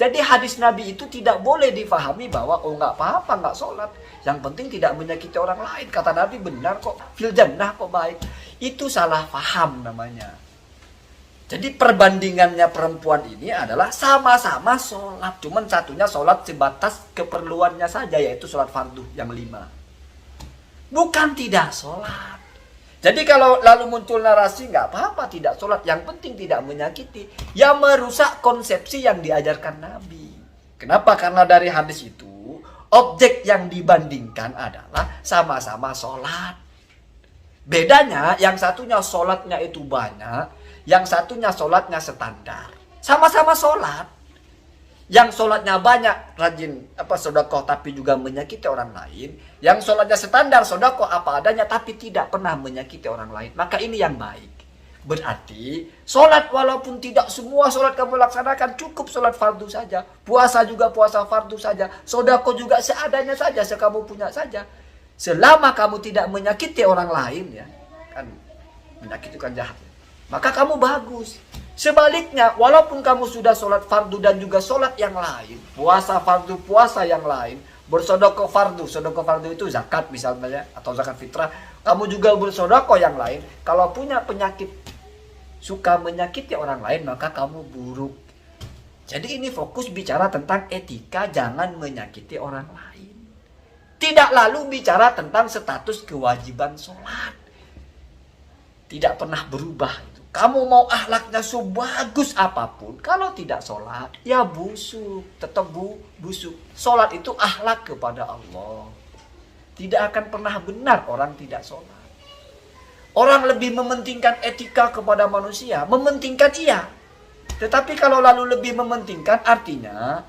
Jadi hadis Nabi itu tidak boleh difahami bahwa oh nggak apa-apa nggak sholat, yang penting tidak menyakiti orang lain. Kata Nabi benar kok, fil jannah kok baik. Itu salah paham namanya. Jadi perbandingannya perempuan ini adalah sama-sama sholat, cuman satunya sholat sebatas keperluannya saja, yaitu sholat fardu yang 5. Bukan tidak sholat. Jadi kalau lalu muncul narasi nggak apa-apa tidak sholat, yang penting tidak menyakiti, ya merusak konsepsi yang diajarkan Nabi. Kenapa? Karena dari hadis itu objek yang dibandingkan adalah sama-sama sholat. Bedanya yang satunya sholatnya itu banyak, yang satunya sholatnya standar. Sama-sama sholat. Yang sholatnya banyak, rajin sedekah tapi juga menyakiti orang lain. Yang sholatnya standar, sedekah apa adanya tapi tidak pernah menyakiti orang lain. Maka ini yang baik. Berarti sholat walaupun tidak semua sholat kamu laksanakan, cukup sholat fardu saja. Puasa juga puasa fardu saja. Sedekah juga seadanya saja, sekamu punya saja. Selama kamu tidak menyakiti orang lain, ya kan, menyakiti kan jahat, maka kamu bagus. Sebaliknya, walaupun kamu sudah sholat fardu dan juga sholat yang lain, puasa fardu, puasa yang lain, bersedekah fardu itu zakat misalnya, atau zakat fitrah, kamu juga bersedekah yang lain, kalau punya penyakit suka menyakiti orang lain, maka kamu buruk. Jadi ini fokus bicara tentang etika, jangan menyakiti orang lain. Tidak lalu bicara tentang status kewajiban sholat. Tidak pernah berubah. Kamu mau akhlaknya sebagus apapun, kalau tidak sholat, ya busuk, tetap busuk. Sholat itu akhlak kepada Allah. Tidak akan pernah benar orang tidak sholat. Orang lebih mementingkan etika kepada manusia, mementingkan iya. Tetapi kalau lalu lebih mementingkan, artinya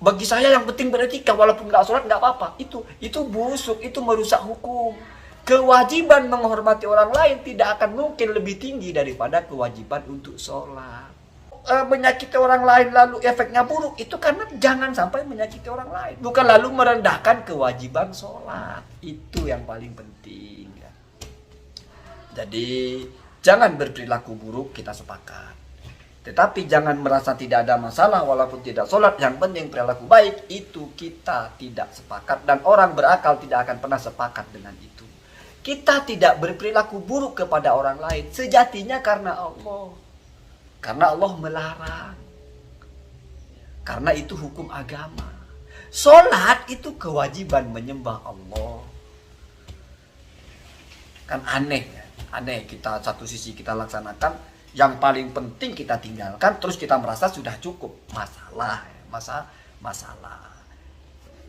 bagi saya yang penting beretika, walaupun nggak sholat nggak apa-apa. Itu busuk, itu merusak hukum. Kewajiban menghormati orang lain tidak akan mungkin lebih tinggi daripada kewajiban untuk sholat. Menyakiti orang lain lalu efeknya buruk, itu karena jangan sampai menyakiti orang lain. Bukan lalu merendahkan kewajiban sholat. Itu yang paling penting. Ya. Jadi jangan berperilaku buruk, kita sepakat. Tetapi jangan merasa tidak ada masalah walaupun tidak sholat. Yang penting perilaku baik, itu kita tidak sepakat. Dan orang berakal tidak akan pernah sepakat dengan itu. Kita tidak berperilaku buruk kepada orang lain sejatinya karena Allah. Karena Allah melarang. Karena itu hukum agama. Sholat itu kewajiban menyembah Allah. Kan aneh ya. Aneh kita satu sisi kita laksanakan, yang paling penting kita tinggalkan, terus kita merasa sudah cukup. Masalah.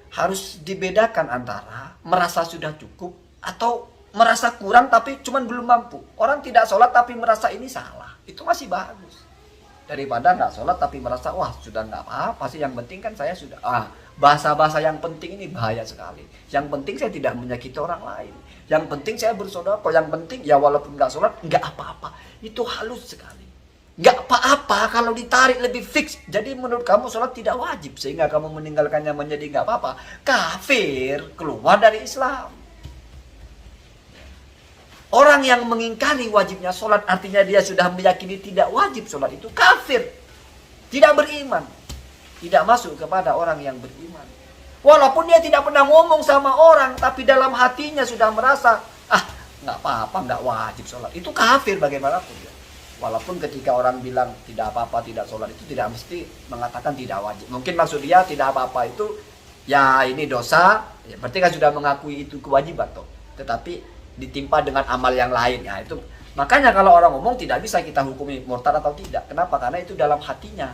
Harus dibedakan antara merasa sudah cukup atau merasa kurang tapi cuman belum mampu. Orang tidak sholat tapi merasa ini salah, itu masih bagus daripada nggak sholat tapi merasa wah sudah nggak apa-apa sih, yang penting kan saya sudah bahasa-bahasa yang penting ini bahaya sekali. Yang penting saya tidak menyakiti orang lain, yang penting saya bersedekah, yang penting ya walaupun nggak sholat nggak apa-apa. Itu halus sekali. Nggak apa-apa kalau ditarik lebih fix. Jadi menurut kamu sholat tidak wajib sehingga kamu meninggalkannya menjadi nggak apa-apa, kafir, keluar dari Islam. Orang yang mengingkari wajibnya sholat artinya dia sudah meyakini tidak wajib sholat, itu kafir. Tidak beriman. Tidak masuk kepada orang yang beriman. Walaupun dia tidak pernah ngomong sama orang, tapi dalam hatinya sudah merasa, nggak apa-apa, nggak wajib sholat. Itu kafir bagaimanapun. Ya. Walaupun ketika orang bilang tidak apa-apa, tidak sholat, itu tidak mesti mengatakan tidak wajib. Mungkin maksud dia tidak apa-apa itu, ya ini dosa, ya berarti kan sudah mengakui itu kewajiban toh. Tetapi ditimpa dengan amal yang lain, ya itu makanya kalau orang ngomong tidak bisa kita hukumi murtad atau tidak. Kenapa? Karena itu dalam hatinya.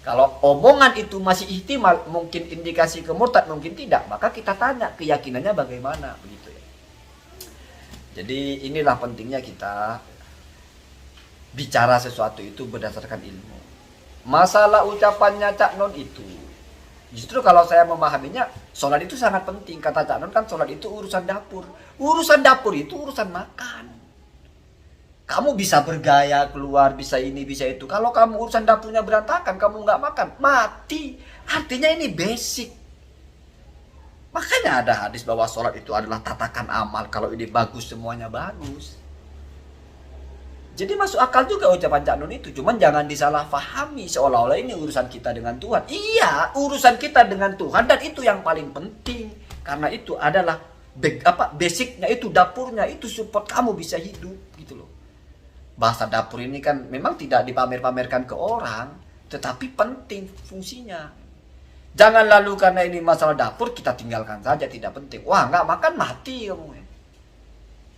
Kalau omongan itu masih ihtimal, mungkin indikasi ke murtad, mungkin tidak, maka kita tanya keyakinannya bagaimana, begitu ya. Jadi inilah pentingnya kita bicara sesuatu itu berdasarkan ilmu. Masalah ucapannya Cak Non itu, justru kalau saya memahaminya, sholat itu sangat penting. Kata Cak Non kan sholat itu urusan dapur. Urusan dapur itu urusan makan. Kamu bisa bergaya keluar, bisa ini, bisa itu. Kalau kamu urusan dapurnya berantakan, kamu nggak makan, mati. Artinya ini basic. Makanya ada hadis bahwa sholat itu adalah tatakan amal. Kalau ini bagus, semuanya bagus. Jadi masuk akal juga ucapan Cak Nun itu. Cuman jangan disalahpahami seolah-olah ini urusan kita dengan Tuhan. Iya, urusan kita dengan Tuhan, dan itu yang paling penting. Karena itu adalah basicnya, itu dapurnya, itu support kamu bisa hidup gitu loh. Bahasa dapur ini kan memang tidak dipamer-pamerkan ke orang, tetapi penting fungsinya. Jangan lalu karena ini masalah dapur kita tinggalkan saja, tidak penting. Wah, nggak makan mati kamu.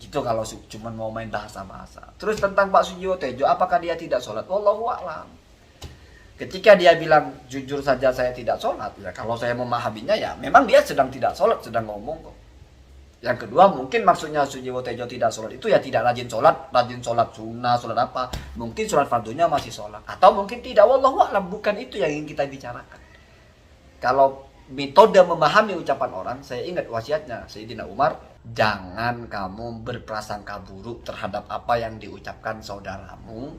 Gitu kalau cuma mau main bahasa-bahasa. Terus tentang Pak Sujiwo Tejo, apakah dia tidak sholat? Wallahu a'lam. Ketika dia bilang jujur saja saya tidak sholat, ya kalau saya memahaminya ya memang dia sedang tidak sholat, sedang ngomong kok. Yang kedua, mungkin maksudnya Sujiwo Tejo tidak sholat itu ya tidak rajin sholat sunnah, sholat apa. Mungkin sholat fardunya masih sholat. Atau mungkin tidak, wallahu a'lam, bukan itu yang ingin kita bicarakan. Kalau metode memahami ucapan orang, saya ingat wasiatnya Sayyidina Umar, jangan kamu berprasangka buruk terhadap apa yang diucapkan saudaramu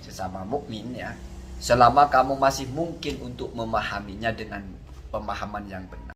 sesama mukmin ya, selama kamu masih mungkin untuk memahaminya dengan pemahaman yang benar.